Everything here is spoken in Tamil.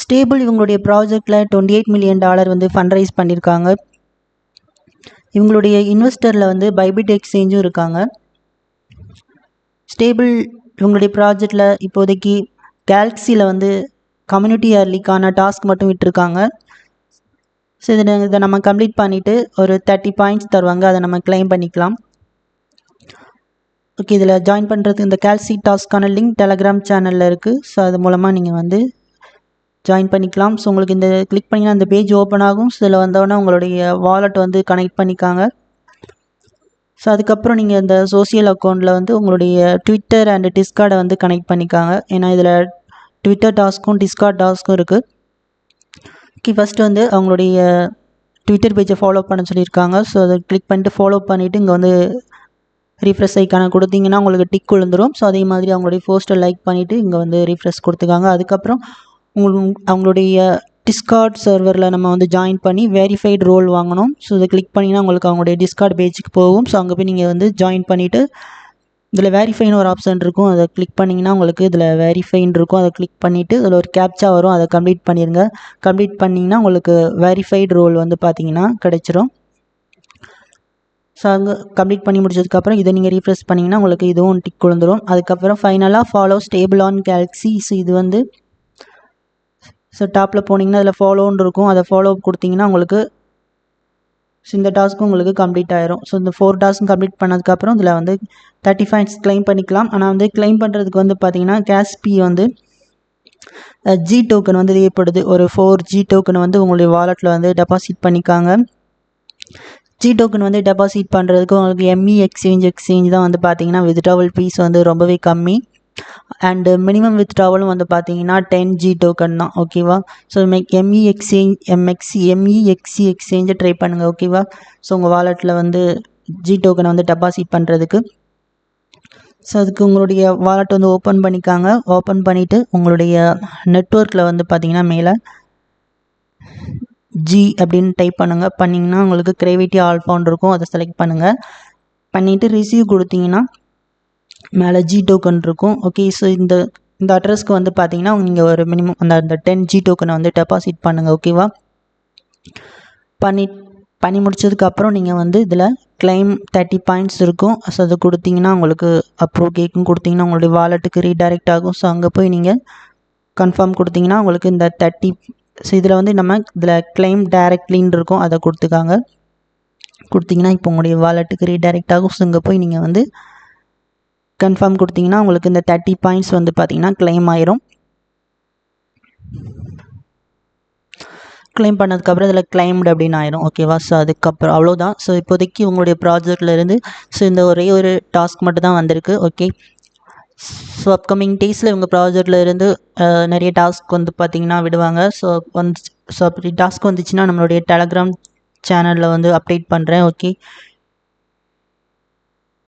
ஸ்டேபிள் இவங்களுடைய ப்ராஜெக்டில் $28 million வந்து ஃபண்ட் ரைஸ் பண்ணியிருக்காங்க. இவங்களுடைய இன்வெஸ்டரில் வந்து பைபிட் எக்ஸ்சேஞ்சும் இருக்காங்க. ஸ்டேபிள் இவங்களுடைய ப்ராஜெக்டில் இப்போதைக்கு கேலக்ஸியில் வந்து கம்யூனிட்டி இயர்லிக்கான டாஸ்க் மட்டும் விட்டுருக்காங்க. ஸோ இதை நம்ம கம்ப்ளீட் பண்ணிவிட்டு ஒரு 30 பாயிண்ட்ஸ் தருவாங்க, அதை நம்ம கிளைம் பண்ணிக்கலாம். ஓகே, இதில் ஜாயின் பண்ணுறது இந்த கேல்சி டாஸ்க்கான லிங்க் டெலகிராம் சேனலில் இருக்குது. ஸோ அது மூலமாக நீங்கள் வந்து ஜாயின் பண்ணிக்கலாம். ஸோ உங்களுக்கு இந்த கிளிக் பண்ணிங்கன்னா அந்த பேஜ் ஓப்பன் ஆகும். ஸோ இதில் வந்தோடனே உங்களுடைய வாலெட் வந்து கனெக்ட் பண்ணிக்காங்க. ஸோ அதுக்கப்புறம் நீங்கள் இந்த சோசியல் அக்கௌண்ட்டில் வந்து உங்களுடைய ட்விட்டர் அண்ட் டிஸ்கார்டை வந்து கனெக்ட் பண்ணிக்காங்க. ஏன்னா இதில் ட்விட்டர் டாஸ்க்கும் டிஸ்கார்ட் டாஸ்க்கும் இருக்குது. ஓகே, ஃபஸ்ட்டு வந்து அவங்களுடைய ட்விட்டர் பேஜை ஃபாலோ பண்ண சொல்லியிருக்காங்க. ஸோ அதை கிளிக் பண்ணிட்டு ஃபாலோ பண்ணிவிட்டு இங்கே வந்து ரீஃப்ரெஷ் ஐக்கான கொடுத்தீங்கன்னா உங்களுக்கு டிக் விழுந்துடும். ஸோ அதே மாதிரி அவங்களுடைய போஸ்ட்டை லைக் பண்ணிவிட்டு இங்கே வந்து ரீஃப்ரெஷ் கொடுத்துக்காங்க. அதுக்கப்புறம் அவங்களுடைய டிஸ்கார்ட் சர்வரில் நம்ம வந்து ஜாயின் பண்ணி வெரிஃபைடு ரோல் வாங்கணும். ஸோ இதை கிளிக் பண்ணிங்கன்னா உங்களுக்கு அவங்களுடைய டிஸ்கார்ட் பேஜுக்கு போகும். ஸோ அங்கே போய் நீங்கள் வந்து ஜாயின் பண்ணிவிட்டு இதில் வெரிஃபைன்னு ஒரு ஆப்ஷன் இருக்கும், அதை கிளிக் பண்ணிங்கன்னா உங்களுக்கு இதில் வெரிஃபைன்னு இருக்கும். அதை கிளிக் பண்ணிவிட்டு இதில் ஒரு கேப்ச்சா வரும், அதை கம்ப்ளீட் பண்ணிடுங்க. கம்ப்ளீட் பண்ணிங்கன்னா உங்களுக்கு வெரிஃபைடு ரோல் வந்து பார்த்தீங்கன்னா கிடைச்சிரும். ஸோ அங்கே கம்ப்ளீட் பண்ணி முடிச்சதுக்கப்புறம் இதை நீங்கள் ரீஃப்ரெஷ் பண்ணிங்கன்னா உங்களுக்கு இதுவும் டிக் விழுந்துடும். அதுக்கப்புறம் ஃபைனலாக follow stable on Galaxy. So இது வந்து ஸோ டாப்பில் போனீங்கன்னா அதில் ஃபாலோன்னு இருக்கும், அதை ஃபாலோ கொடுத்தீங்கன்னா உங்களுக்கு இந்த டாஸ்க்கும் உங்களுக்கு கம்ப்ளீட் ஆயிரும். ஸோ இந்த 4 டாஸ்க்கும் கம்ப்ளீட் பண்ணதுக்கப்புறம் இதில் வந்து 30 பாயிண்ட்ஸ் கிளைம் பண்ணிக்கலாம். ஆனால் வந்து கிளைம் பண்ணுறதுக்கு வந்து பார்த்தீங்கன்னா கேஸ்பி வந்து ஜி டோக்கன் வந்து தேவைப்படுது. ஒரு 4 ஜி டோக்கன் வந்து உங்களுடைய வாலெட்டில் வந்து டெபாசிட் பண்ணிக்காங்க. ஜி டோக்கன் வந்து டெபாசிட் பண்ணுறதுக்கு உங்களுக்கு எம்இ எக்ஸ்சேஞ்ச் தான் வந்து பார்த்தீங்கன்னா வித்ட்ராவல் ஃபீஸ் வந்து ரொம்பவே கம்மி. அண்டு மினிமம் வித்ட்ராவலும் வந்து பார்த்தீங்கன்னா 10 ஜி டோக்கன் தான். ஓகேவா? ஸோ எம்இ எக்ஸ்சேஞ்சை ட்ரை பண்ணுங்கள். ஓகேவா? ஸோ உங்கள் வாலெட்டில் வந்து ஜி டோக்கனை வந்து டெபாசிட் பண்ணுறதுக்கு. ஸோ அதுக்கு உங்களுடைய வாலெட் வந்து ஓப்பன் பண்ணிக்காங்க. ஓப்பன் பண்ணிவிட்டு உங்களுடைய நெட்வொர்க்கில் வந்து பார்த்தீங்கன்னா மேலே ஜி அப்படின்னு டைப் பண்ணுங்கள். பண்ணிங்கன்னா உங்களுக்கு கிரேவிட்டி ஆல்ஃபான்னு இருக்கும், அதை செலக்ட் பண்ணுங்கள். பண்ணிவிட்டு ரிசீவ் கொடுத்தீங்கன்னா மேலே ஜி டோக்கன் இருக்கும். ஓகே, ஸோ இந்த அட்ரஸ்க்கு வந்து பார்த்தீங்கன்னா நீங்கள் ஒரு மினிமம் அந்த 10 ஜி டோக்கனை வந்து டெபாசிட் பண்ணுங்கள். ஓகேவா? பண்ணி முடிச்சதுக்கப்புறம் நீங்கள் வந்து இதில் கிளைம் 30 பாயிண்ட்ஸ் இருக்கும். ஸோ அதை கொடுத்தீங்கன்னா உங்களுக்கு அப்ரூவ் கேக்கும் கொடுத்தீங்கன்னா உங்களுடைய வாலெட்டுக்கு ரீடைரக்ட் ஆகும். ஸோ அங்கே போய் நீங்கள் கன்ஃபார்ம் கொடுத்தீங்கன்னா உங்களுக்கு இந்த 30. ஸோ இதில் வந்து நம்ம இதில் கிளைம் டைரக்ட்லின்னு இருக்கும், அதை கொடுத்தீங்கன்னா இப்போ உங்களுடைய வாலெட்டுக்கு ரீடைரக்ட் ஆகும். ஸோ இங்கே போய் நீங்கள் வந்து கன்ஃபார்ம் கொடுத்தீங்கன்னா உங்களுக்கு இந்த 30 பாயிண்ட்ஸ் வந்து பார்த்தீங்கன்னா கிளைம் ஆயிரும். கிளைம் பண்ணதுக்கப்புறம் இதில் கிளைம்டு அப்படின்னு ஆயிரும். ஓகேவா? ஸோ அதுக்கப்புறம் அவ்வளோதான். ஸோ இப்போதைக்கு உங்களுடைய ப்ராஜெக்ட்லேருந்து ஸோ இந்த ஒரே ஒரு டாஸ்க் மட்டும் தான் வந்திருக்கு. ஓகே, ஸோ அப்கமிங் டேஸில் இவங்க ப்ராஜெக்டில் இருந்து நிறைய டாஸ்க் வந்து பார்த்திங்கன்னா விடுவாங்க. ஸோ அப்படி டாஸ்க் வந்துச்சுன்னா நம்மளுடைய டெலகிராம் சேனலில் வந்து அப்டேட் பண்ணுறேன். ஓகே,